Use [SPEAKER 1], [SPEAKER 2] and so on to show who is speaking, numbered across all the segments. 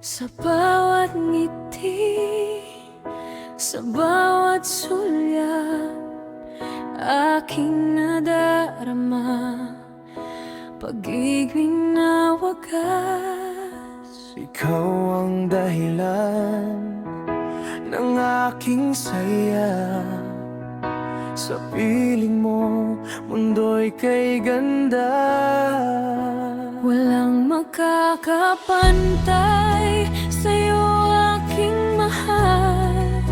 [SPEAKER 1] Sa bawat ngiti, sa bawat sulyap, aking nadarama pag-ibig na wagas.
[SPEAKER 2] Ikaw ang dahilan ng aking saya. Sa piling mo, mundo'y kay ganda.
[SPEAKER 1] Walang makakapantay sa'yo, aking mahal.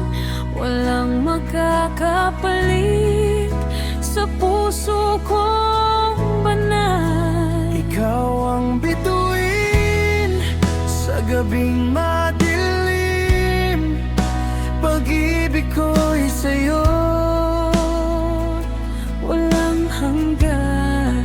[SPEAKER 1] Walang makakapalit sa puso kong banal.
[SPEAKER 2] Ikaw ang bituin sa gabing madilim. Pag-ibig ko'y sa'yo,
[SPEAKER 1] Walang hanggan.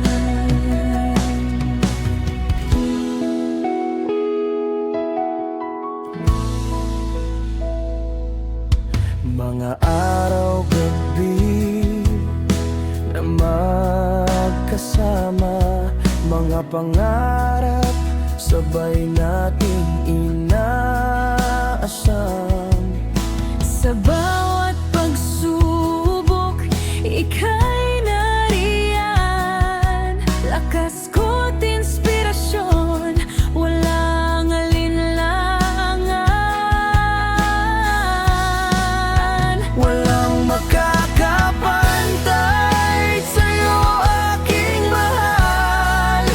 [SPEAKER 2] mga araw-gabi na magkasama, mga pangarap sabay nating inaasam.
[SPEAKER 1] Sa bawat pagsubok, ika'y nariyan. Lakas ko't inspirasyon, walang alinlangan.
[SPEAKER 2] Walang makakapantay sa'yo, aking mahal.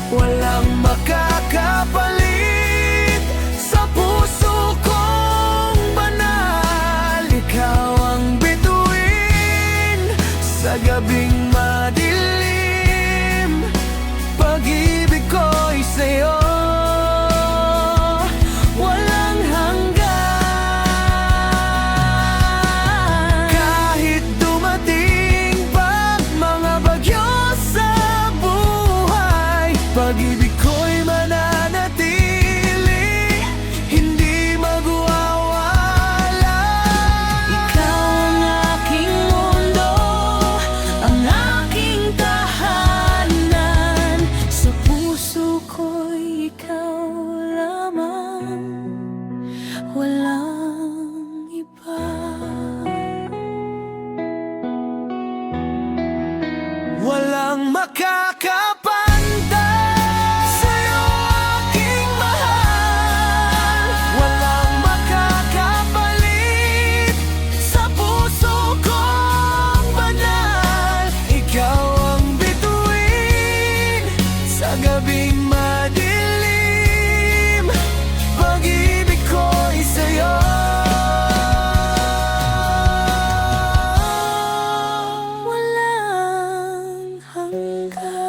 [SPEAKER 2] Walang makakapalit sa puso kong banal. Ikaw ang bituin sa gabing madilim. Pag-ibig ko'y sa'yo, walang hanggan. Kahit dumating pag mga bagyo sa buhay, pag-ibig ko'y mananatili, hindi magwawala.
[SPEAKER 1] Ikaw ang aking mundo, ang aking tahanan. Sa puso ko'y ikaw lamang, walang iba.
[SPEAKER 2] Walang makakapantay sa'yo, aking mahal. Walang makakapalit sa puso kong banal. Ikaw ang bituin sa gabing madilim. Pag-ibig ko'y sa'yo,
[SPEAKER 1] Walang hanggan.